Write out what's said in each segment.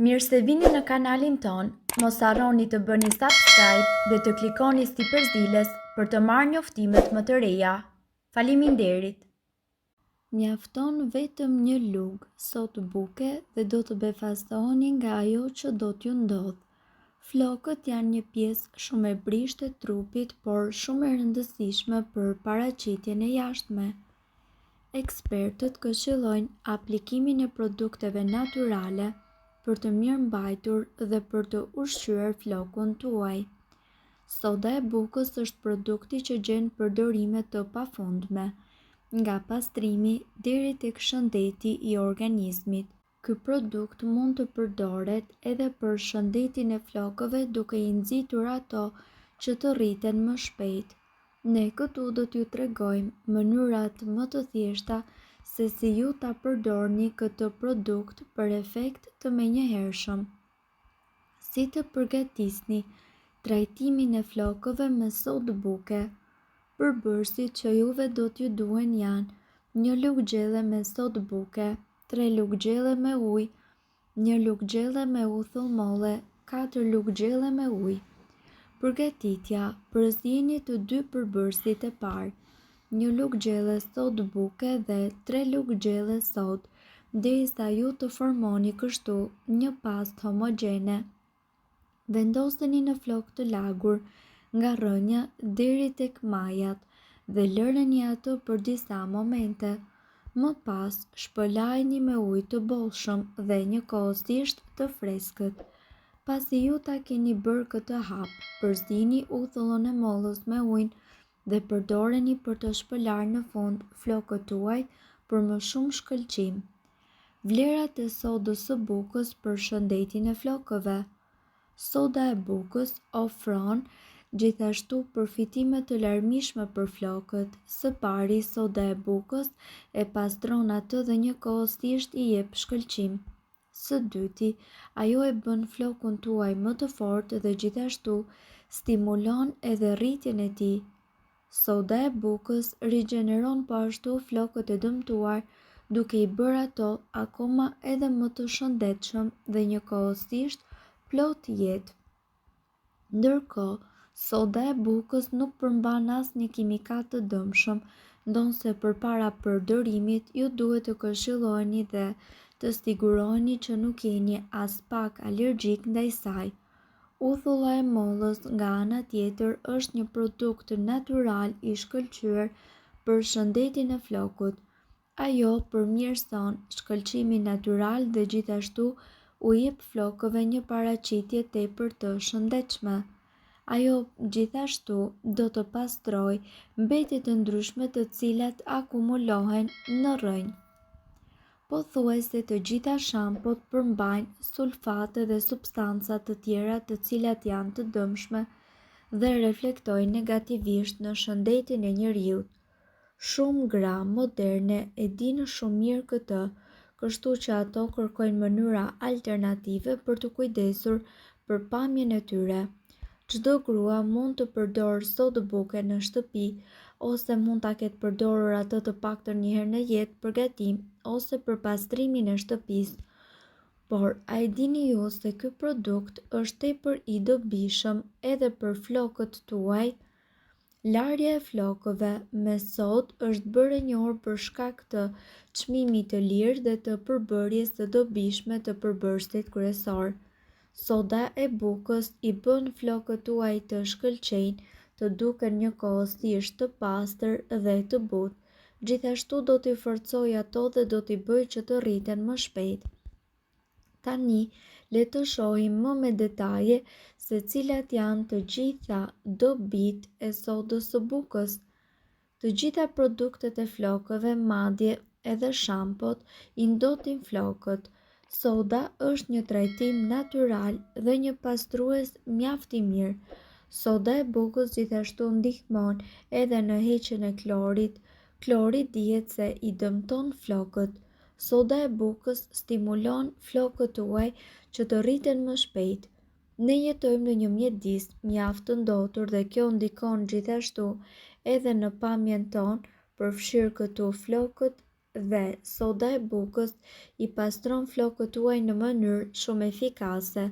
Mirë se vini në kanalin ton, mos harroni të bëni subscribe dhe të klikoni si përzieles për të marrë njoftimet më të reja. Faleminderit! Mjafton vetëm një lugë, sot buke dhe do të befastoheni nga ajo që do t'ju ndodh. Flokët janë një pjesë shumë e brishtë e trupit, por shumë e rëndësishme për paraqitjen e jashtme. Ekspertët këshillojnë aplikimin e produkteve natyrale për të mirëmbajtur dhe për të ushqyer flokun tuaj. Soda e bukës është produkti që gjen përdorime të pafundme, nga pastrimi deri tek shëndeti i organizmit. Ky produkt mund të përdoret edhe për shëndetin e flokëve duke i nxitur ato që të rriten më shpejt. Ne këtu do t'ju tregojmë mënyrat më të thjeshta se si ju ta përdorni këtë produkt për efekt të menjëhershëm. Si të përgatisni trajtimin e flokëve me sodë buke. Përbërësit që juve do t'ju duhen janë 1 lugë gjelle me sodë buke, 3 lugë gjelle me ujë, 1 lugë gjelle me uthull molle, 4 lugë gjelle me ujë. Përgatitja: përzieni të dy përbërësit e parë, 1 lugë gjelle sodë buke dhe 3 lugë gjelle sodë, derisa ju të formoni kështu një pastë homogjene. Vendoseni në flokë të lagur nga rrënja deri tek majat dhe lëreni ato për disa momente. Më pas, shpëlajini me ujë të bollshëm dhe njëkohësisht të freskët. Pasi ju ta keni bërë këtë hap, përzini uthullën e mollës me ujë dhe përdoreni për të shpëlarë në fund flokët tuaj për më shumë shkëlqim. Vlerat e sodës së bukës për shëndetin e flokëve. Soda e bukës ofron gjithashtu përfitime të larmishme për flokët. Së pari, soda e bukës e pastron atë dhe njëkohësisht i jep shkëlqim. Së dyti, ajo e bën flokun tuaj më të fortë dhe gjithashtu stimulon edhe rritjen e tij. Soda e bukës rigjeneron po ashtu flokët e dëmtuar, duke i bërë ato akoma edhe më të shëndetshëm dhe njëkohësisht plot jetë. Ndërkohë, soda e bukës nuk përmban asnjë kimikat të dëmshëm, ndonse përpara përdorimit ju duhet të këshilloheni dhe të siguroheni që nuk jeni as pak alergjik ndaj saj. Uthulla e mollës nga ana tjetër është një produkt natyral i shkëlqyer për shëndetin e flokut. Ajo përmirëson shkëlqimin natyral dhe gjithashtu u jep flokëve një paraqitje tepër të shëndetshme. Ajo gjithashtu do të pastrojë mbetje të ndryshme të cilat akumulohen në rrënjë. Pothuajse të gjitha shampot përmbajnë sulfate dhe substanca të tjera të cilat janë të dëmshme dhe reflektojnë negativisht në shëndetin e njeriut. Shumë gra moderne e dinë shumë mirë këtë, kështu që ato kërkojnë mënyra alternative për të kujdesur për pamjen e tyre. Çdo grua mund të përdorë sodë buke në shtëpi, ose mund ta ketë përdorur atë të paktën një herë në jetë për gatim ose për pastrimin e shtëpisë. Por a e dini ju se ky produkt është tepër i dobishëm edhe për flokët tuaj? Larja e flokëve me sodë është bërë e njohur për shkak të çmimit të lirë dhe të përbërjes së dobishme të përbërësit kryesor. Soda e bukës i bën flokët tuaj të shkëlqejnë, të duken njëkohësisht të pastër dhe të butë. Gjithashtu do t'i forcojë ato dhe do t'i bëjë që të rriten më shpejt. Tani, le të shohim më me detaje se cilat janë të gjitha dobitë e sodës së bukës. Të gjitha produktet e flokëve, madje edhe shampot, i ndotin flokët. Soda është një trajtim natyral dhe një pastrues mjaft i mirë. Soda e bukës gjithashtu ndihmon edhe në heqjen e klorit. Klori dihet se i dëmton flokët. Soda e bukës stimulon flokët tuaj që të rriten më shpejt. Ne jetojmë në një mjedis mjaft të ndotur dhe kjo ndikon gjithashtu edhe në pamjen tonë, përfshirë këtu flokët dhe soda e bukës i pastron flokët tuaj në mënyrë shumë efikase,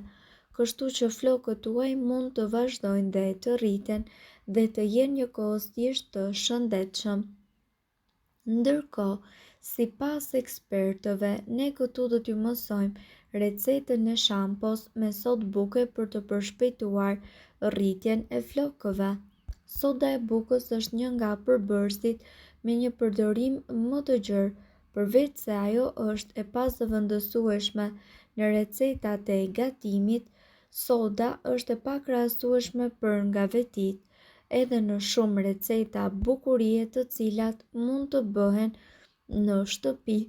kështu që flokët tuaj mund të vazhdojnë dhe të rriten dhe të jenë njëkohësisht të shëndetshëm. Ndërkohë, sipas ekspertëve, ne këtu do t'ju mësojmë recetën e shampos me sodë buke për të përshpejtuar rritjen e flokëve. Soda e bukës është një nga përbërësit me një përdorim më të gjerë, përveç se ajo është e pazëvendësueshme në recetat e gatimit, soda është e pakrahasueshme për nga vetit, edhe në shumë receta bukurie të cilat mund të bëhen në shtëpi,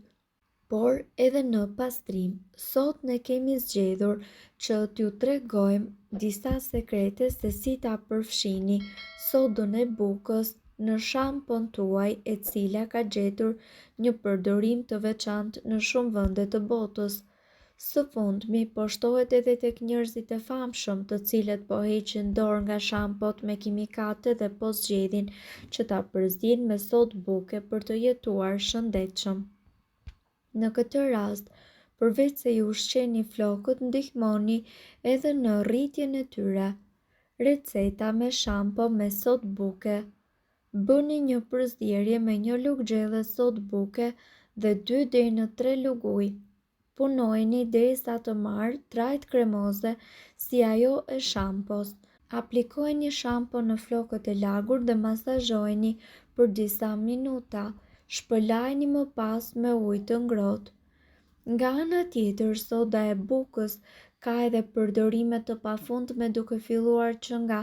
por edhe në pastrim. Sot ne kemi zgjedhur që t'ju tregojmë disa sekrete se si ta përfshini sodën e bukës në shampon tuaj, e cila ka gjetur një përdorim të veçantë në shumë vende të botës. Së fundmi, po shtohet edhe tek njerëzit e famshëm, të cilët po heqin dorë nga shampot me kimikate dhe po zgjedhin që ta përziejnë me sodë buke për të jetuar shëndetshëm. Në këtë rast, përveç se ju ushqeni flokët, ndihmoni edhe në rritjen e tyre. Receta me shampo me sodë buke. Bëni një përzierje me një lugë gjelle sodë buke dhe 2 deri në 3 lugë ujë. Punojeni derisa të marrë trajt kremoze si ajo e shampos. Aplikojeni shampo në flokët e lagur dhe masazhojeni për disa minuta. Shpëlajini më pas me ujë të ngrohtë. Nga ana tjetër, soda e bukës ka edhe përdorime të pafundme, duke filluar që nga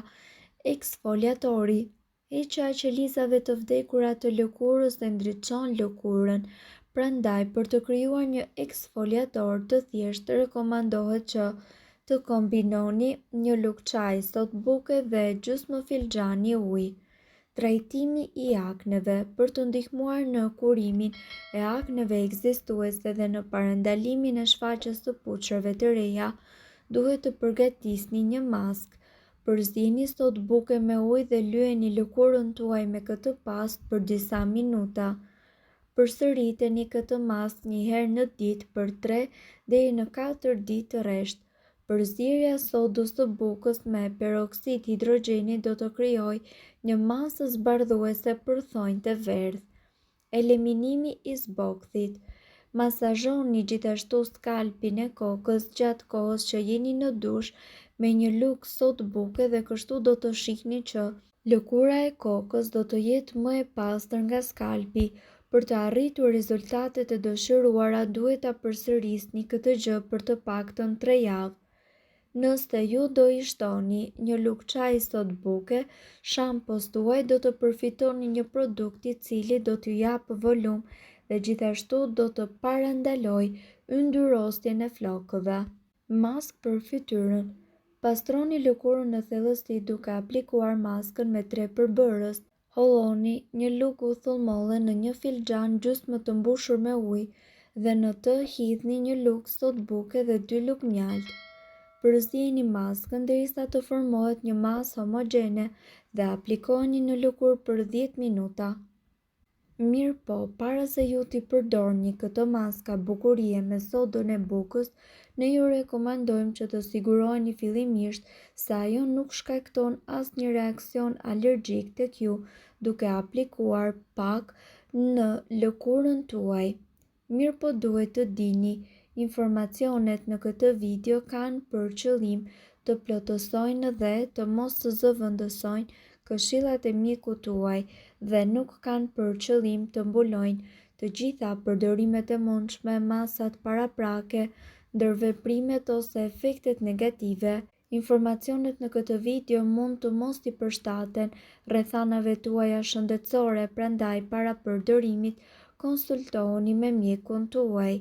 eksfoliatori. Heqja e qelizave të vdekura të lëkurës dhe ndriçon lëkurën. Prandaj, për të krijuar një eksfoliator të thjeshtë, rekomandohet që të kombinoni një lugë çaji sodë buke dhe gjysmë filxhani ujë. Trajtimi i akneve. Për të ndihmuar në kurimin e akneve ekzistuese dhe në parandalimin e shfaqjes së puçrave të reja, duhet të përgatisni një maskë. Përzieni sodë buke me ujë dhe lyeni lëkurën tuaj me këtë pastë për disa minuta. Përsëriteni këtë maskë një herë në ditë për 3 deri në 4 ditë rresht. Përzierja e sodës së bukës me peroksid hidrogjeni do të krijojë një masë zbardhuese për thonjtë e verdhë. Eliminimi i zbokthit. Masazhoni gjithashtu skalpin e kokës gjatë kohës që jeni në dush me një lugë sodë buke dhe kështu do të shihni që lëkura e kokës do të jetë më e pastër nga skalpi. Për të arritur rezultatet e dëshiruara, duhet ta përsërisni këtë gjë për të paktën 3 javë. Nëse ju do i shtoni një lugë çaji sodë buke shampos tuaj, do të përfitoni një produkt i cili do t'ju japë volum dhe gjithashtu do të parandaloj yndyrosjen e flokëve. Maskë për fytyrën. Pastroni lëkurën në thellësi duke aplikuar maskën me 3 përbërës. Holloni një lugë uthullmolle në një filxhan gjysmë të mbushur me ujë dhe në të hidhni një lugë sodë buke dhe 2 lugë mjaltë. Përzieni maskën derisa të formohet një masë homogjene dhe aplikojeni në lëkurë për 10 minuta. Mirë po, para se ju t'i përdorni këtë maska bukurie me sodën e bukës, ne ju rekomandojmë që të siguroheni fillimisht se ajo nuk shkakton asnjë reakcion alergjik tek ju, duke aplikuar pak në lëkurën tuaj. Mirë po, duhet të dini, informacionet në këtë video kanë për qëllim të plotësojnë dhe të mos të zëvendësojnë këshillat e mjekut tuaj dhe nuk kanë për qëllim të mbulojnë të gjitha përdorimet e mundshme, masat paraprake, ndërveprimet ose efektet negative. Informacionet në këtë video mund të mos t'i përshtaten rrethanave tuaja shëndetësore, prandaj para përdorimit konsultohuni me mjekun tuaj.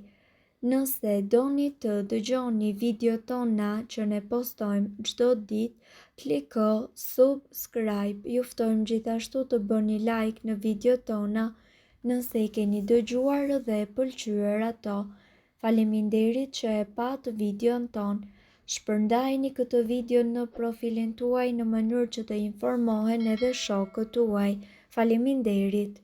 Nëse doni të dëgjoni video tona që ne postojmë çdo ditë, kliko subscribe. Ju ftojmë gjithashtu të bëni like në video tona nëse i keni dëgjuar dhe pëlqyer ato. Faleminderit që e pat videon ton. Shpërndajeni këtë video në profilin tuaj në mënyrë që të informohen edhe shokët tuaj. Faleminderit.